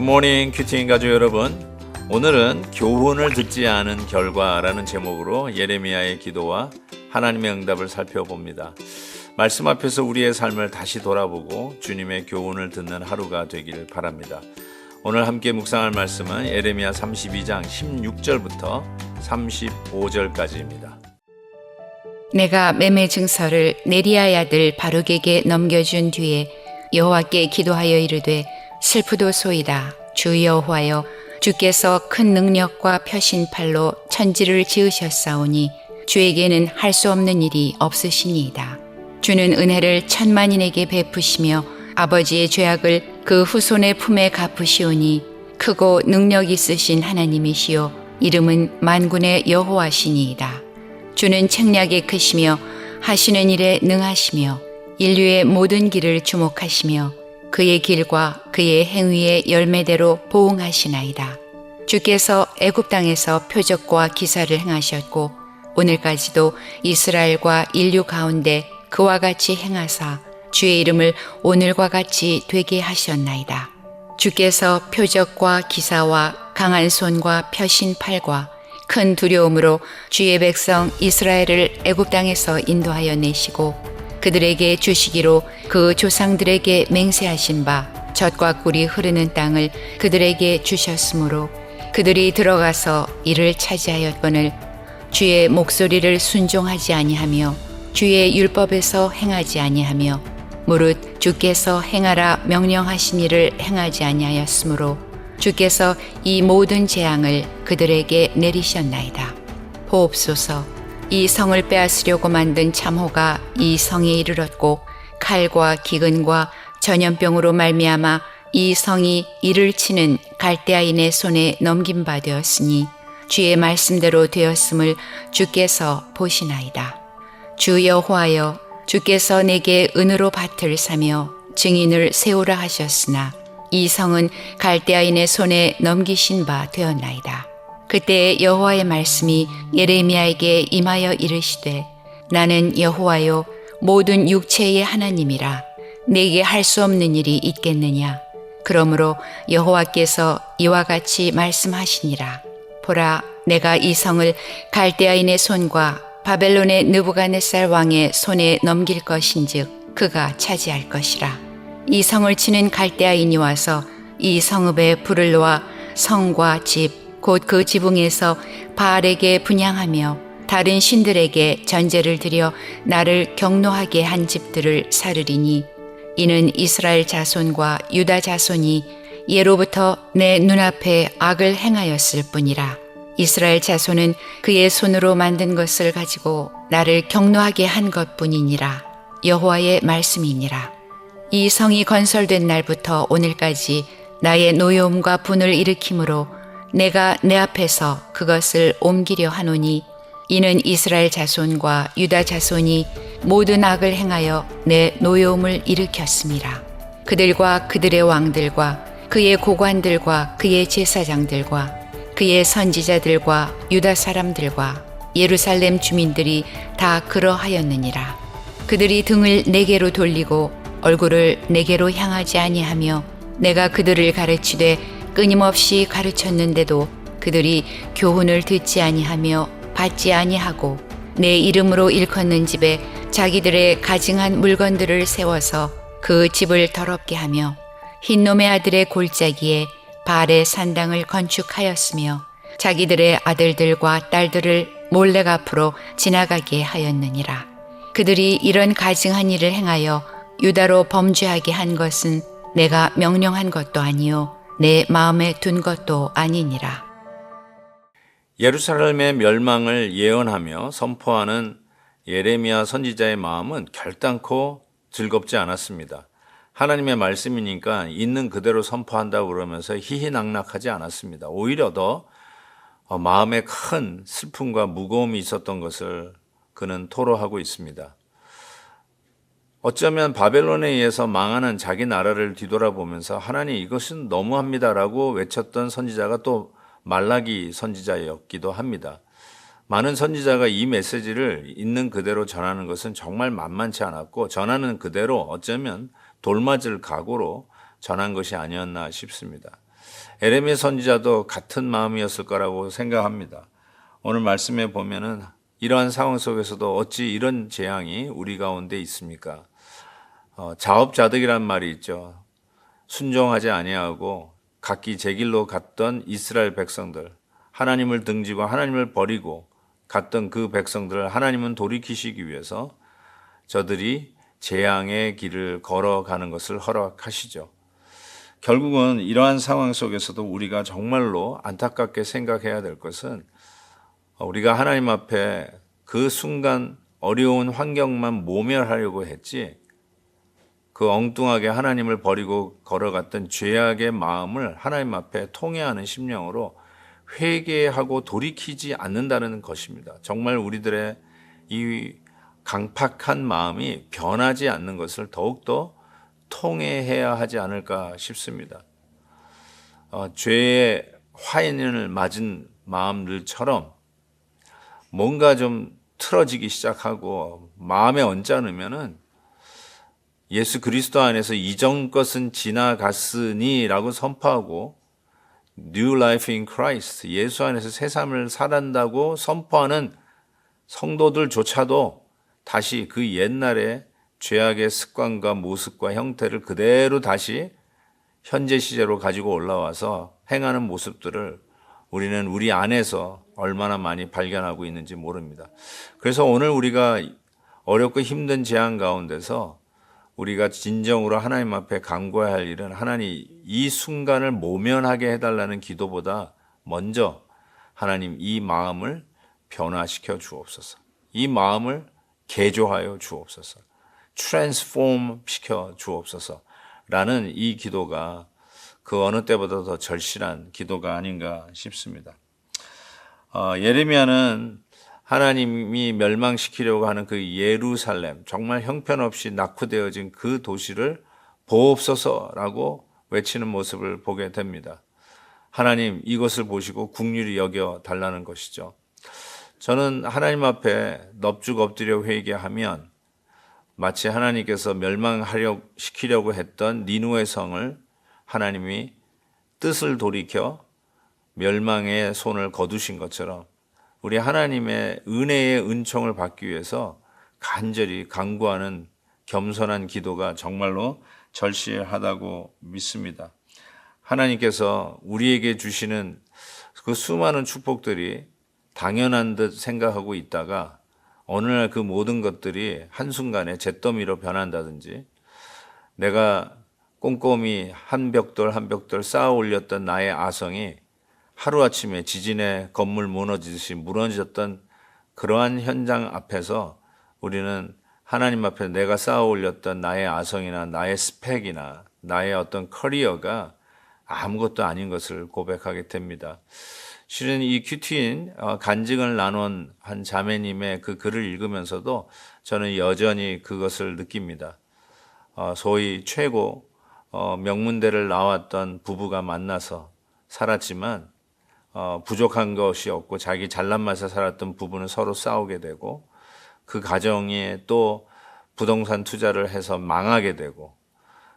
굿모닝 큐티인 가족 여러분, 오늘은 교훈을 듣지 않은 결과라는 제목으로 예레미야의 기도와 하나님의 응답을 살펴봅니다. 말씀 앞에서 우리의 삶을 다시 돌아보고 주님의 교훈을 듣는 하루가 되길 바랍니다. 오늘 함께 묵상할 말씀은 예레미야 32장 16절부터 35절까지입니다. 내가 매매 증서를 네리야의 아들 바룩에게 넘겨준 뒤에 여호와께 기도하여 이르되 슬프도소이다. 주 여호와여, 주께서 큰 능력과 표신팔로 천지를 지으셨사오니 주에게는 할 수 없는 일이 없으시니이다. 주는 은혜를 천만인에게 베푸시며 아버지의 죄악을 그 후손의 품에 갚으시오니 크고 능력 있으신 하나님이시요 이름은 만군의 여호와시니이다. 주는 책략에 크시며 하시는 일에 능하시며 인류의 모든 길을 주목하시며 그의 길과 그의 행위의 열매대로 보응하시나이다. 주께서 애굽 땅에서 표적과 기사를 행하셨고 오늘까지도 이스라엘과 인류 가운데 그와 같이 행하사 주의 이름을 오늘과 같이 되게 하셨나이다. 주께서 표적과 기사와 강한 손과 펴신 팔과 큰 두려움으로 주의 백성 이스라엘을 애굽 땅에서 인도하여 내시고 그들에게 주시기로 그 조상들에게 맹세하신 바 젖과 꿀이 흐르는 땅을 그들에게 주셨으므로 그들이 들어가서 이를 차지하였거늘 주의 목소리를 순종하지 아니하며 주의 율법에서 행하지 아니하며 무릇 주께서 행하라 명령하신 일을 행하지 아니하였으므로 주께서 이 모든 재앙을 그들에게 내리셨나이다. 보옵소서, 이 성을 빼앗으려고 만든 참호가 이 성에 이르렀고 칼과 기근과 전염병으로 말미암아 이 성이 이를 치는 갈대아인의 손에 넘긴 바 되었으니 주의 말씀대로 되었음을 주께서 보시나이다. 주 여호와여, 주께서 내게 은으로 밭을 사며 증인을 세우라 하셨으나 이 성은 갈대아인의 손에 넘기신 바 되었나이다. 그때 여호와의 말씀이 예레미야에게 임하여 이르시되 나는 여호와요 모든 육체의 하나님이라. 내게 할 수 없는 일이 있겠느냐. 그러므로 여호와께서 이와 같이 말씀하시니라. 보라, 내가 이 성을 갈대아인의 손과 바벨론의 느부갓네살 왕의 손에 넘길 것인즉 그가 차지할 것이라. 이 성을 치는 갈대아인이 와서 이 성읍에 불을 놓아 성과 집 곧 그 지붕에서 바알에게 분향하며 다른 신들에게 전제를 드려 나를 경노하게 한 집들을 사르리니 이는 이스라엘 자손과 유다 자손이 예로부터 내 눈앞에 악을 행하였을 뿐이라. 이스라엘 자손은 그의 손으로 만든 것을 가지고 나를 경노하게 한 것뿐이니라. 여호와의 말씀이니라. 이 성이 건설된 날부터 오늘까지 나의 노여움과 분을 일으키므로 내가 내 앞에서 그것을 옮기려 하노니 이는 이스라엘 자손과 유다 자손이 모든 악을 행하여 내 노여움을 일으켰음이라. 그들과 그들의 왕들과 그의 고관들과 그의 제사장들과 그의 선지자들과 유다 사람들과 예루살렘 주민들이 다 그러하였느니라. 그들이 등을 내게로 돌리고 얼굴을 내게로 향하지 아니하며 내가 그들을 가르치되 끊임없이 가르쳤는데도 그들이 교훈을 듣지 아니하며 받지 아니하고 내 이름으로 일컫는 집에 자기들의 가증한 물건들을 세워서 그 집을 더럽게 하며 흰놈의 아들의 골짜기에 바알의 산당을 건축하였으며 자기들의 아들들과 딸들을 몰래 앞으로 지나가게 하였느니라. 그들이 이런 가증한 일을 행하여 유다로 범죄하게 한 것은 내가 명령한 것도 아니요 내 마음에 둔 것도 아니니라. 예루살렘의 멸망을 예언하며 선포하는 예레미야 선지자의 마음은 결단코 즐겁지 않았습니다. 하나님의 말씀이니까 있는 그대로 선포한다고 그러면서 희희낙낙하지 않았습니다. 오히려 더 마음에 큰 슬픔과 무거움이 있었던 것을 그는 토로하고 있습니다. 어쩌면 바벨론에 의해서 망하는 자기 나라를 뒤돌아보면서 하나님 이것은 너무합니다라고 외쳤던 선지자가 또 말라기 선지자였기도 합니다. 많은 선지자가 이 메시지를 있는 그대로 전하는 것은 정말 만만치 않았고 전하는 그대로 어쩌면 돌맞을 각오로 전한 것이 아니었나 싶습니다. 에레미야 선지자도 같은 마음이었을 거라고 생각합니다. 오늘 말씀에 보면은 이러한 상황 속에서도 어찌 이런 재앙이 우리 가운데 있습니까? 자업자득이란 말이 있죠. 순종하지 아니하고 각기 제 길로 갔던 이스라엘 백성들, 하나님을 등지고 하나님을 버리고 갔던 그 백성들을 하나님은 돌이키시기 위해서 저들이 재앙의 길을 걸어가는 것을 허락하시죠. 결국은 이러한 상황 속에서도 우리가 정말로 안타깝게 생각해야 될 것은 우리가 하나님 앞에 그 순간 어려운 환경만 모면하려고 했지 그 엉뚱하게 하나님을 버리고 걸어갔던 죄악의 마음을 하나님 앞에 통회하는 심령으로 회개하고 돌이키지 않는다는 것입니다. 정말 우리들의 이 강팍한 마음이 변하지 않는 것을 더욱더 통회해야 하지 않을까 싶습니다. 죄의 화인을 맞은 마음들처럼 뭔가 좀 틀어지기 시작하고 마음에 언짢으면은 예수 그리스도 안에서 이전 것은 지나갔으니 라고 선포하고 New Life in Christ, 예수 안에서 새 삶을 살한다고 선포하는 성도들조차도 다시 그 옛날의 죄악의 습관과 모습과 형태를 그대로 다시 현재 시제로 가지고 올라와서 행하는 모습들을 우리는 우리 안에서 얼마나 많이 발견하고 있는지 모릅니다. 그래서 오늘 우리가 어렵고 힘든 재앙 가운데서 우리가 진정으로 하나님 앞에 간구해야 할 일은 하나님 이 순간을 모면하게 해달라는 기도보다 먼저 하나님 이 마음을 변화시켜 주옵소서. 이 마음을 개조하여 주옵소서. 트랜스폼 시켜 주옵소서. 라는 이 기도가 그 어느 때보다 더 절실한 기도가 아닌가 싶습니다. 예레미야는 하나님이 멸망시키려고 하는 그 예루살렘, 정말 형편없이 낙후되어진 그 도시를 보옵소서라고 외치는 모습을 보게 됩니다. 하나님 이것을 보시고 긍휼히 여겨 달라는 것이죠. 저는 하나님 앞에 넙죽 엎드려 회개하면 마치 하나님께서 멸망시키려고 했던 니누의 성을 하나님이 뜻을 돌이켜 멸망의 손을 거두신 것처럼 우리 하나님의 은혜의 은총을 받기 위해서 간절히 간구하는 겸손한 기도가 정말로 절실하다고 믿습니다. 하나님께서 우리에게 주시는 그 수많은 축복들이 당연한 듯 생각하고 있다가 어느 날 그 모든 것들이 한순간에 잿더미로 변한다든지 내가 꼼꼼히 한 벽돌 한 벽돌 쌓아 올렸던 나의 아성이 하루아침에 지진에 건물 무너지듯이 무너졌던 그러한 현장 앞에서 우리는 하나님 앞에 내가 쌓아 올렸던 나의 아성이나 나의 스펙이나 나의 어떤 커리어가 아무것도 아닌 것을 고백하게 됩니다. 실은 이 큐티인 간증을 나눈 한 자매님의 그 글을 읽으면서도 저는 여전히 그것을 느낍니다. 소위 최고 명문대를 나왔던 부부가 만나서 살았지만 부족한 것이 없고 자기 잘난 맛에 살았던 부부는 서로 싸우게 되고 그 가정에 또 부동산 투자를 해서 망하게 되고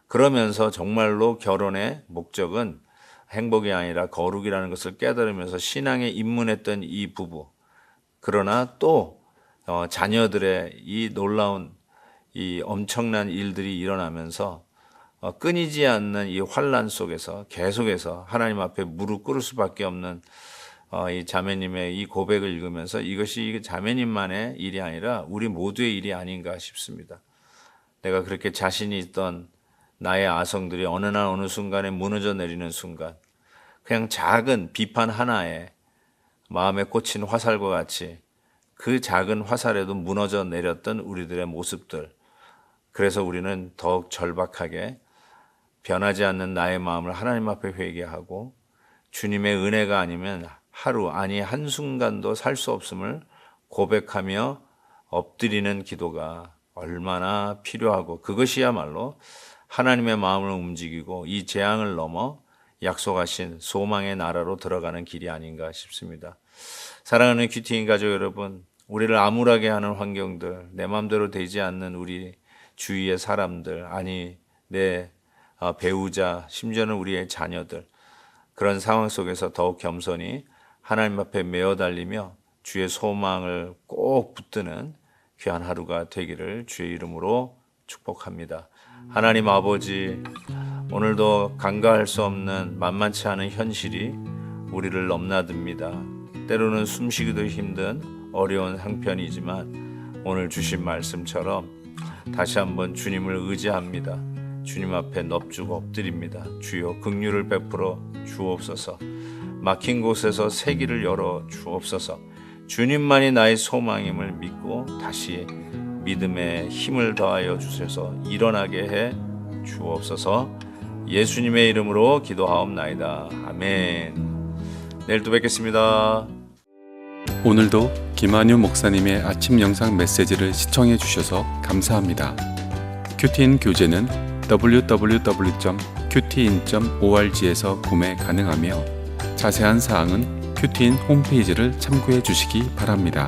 그러면서 정말로 결혼의 목적은 행복이 아니라 거룩이라는 것을 깨달으면서 신앙에 입문했던 이 부부. 그러나 또 자녀들의 이 놀라운 이 엄청난 일들이 일어나면서 끊이지 않는 이 환란 속에서 계속해서 하나님 앞에 무릎 꿇을 수밖에 없는 이 자매님의 이 고백을 읽으면서 이것이 자매님만의 일이 아니라 우리 모두의 일이 아닌가 싶습니다. 내가 그렇게 자신이 있던 나의 아성들이 어느 날 어느 순간에 무너져 내리는 순간 그냥 작은 비판 하나에 마음에 꽂힌 화살과 같이 그 작은 화살에도 무너져 내렸던 우리들의 모습들. 그래서 우리는 더욱 절박하게 변하지 않는 나의 마음을 하나님 앞에 회개하고 주님의 은혜가 아니면 하루 아니 한순간도 살 수 없음을 고백하며 엎드리는 기도가 얼마나 필요하고 그것이야말로 하나님의 마음을 움직이고 이 재앙을 넘어 약속하신 소망의 나라로 들어가는 길이 아닌가 싶습니다. 사랑하는 큐티인 가족 여러분, 우리를 암울하게 하는 환경들, 내 마음대로 되지 않는 우리 주위의 사람들, 아니 내 배우자, 심지어는 우리의 자녀들, 그런 상황 속에서 더욱 겸손히 하나님 앞에 메어 달리며 주의 소망을 꼭 붙드는 귀한 하루가 되기를 주의 이름으로 축복합니다. 하나님 아버지, 오늘도 간과할 수 없는 만만치 않은 현실이 우리를 넘나듭니다. 때로는 숨쉬기도 힘든 어려운 형편이지만 오늘 주신 말씀처럼 다시 한번 주님을 의지합니다. 주님 앞에 넙죽 엎드립니다. 주여 긍휼을 베풀어 주옵소서. 막힌 곳에서 새 길을 열어 주옵소서. 주님만이 나의 소망임을 믿고 다시 믿음에 힘을 더하여 주셔서 일어나게 해 주옵소서. 예수님의 이름으로 기도하옵나이다. 아멘. 내일 또 뵙겠습니다. 오늘도 김한유 목사님의 아침 영상 메시지를 시청해 주셔서 감사합니다. 큐티인 교재는 www.qtin.org에서 구매 가능하며 자세한 사항은 큐티인 홈페이지를 참고해 주시기 바랍니다.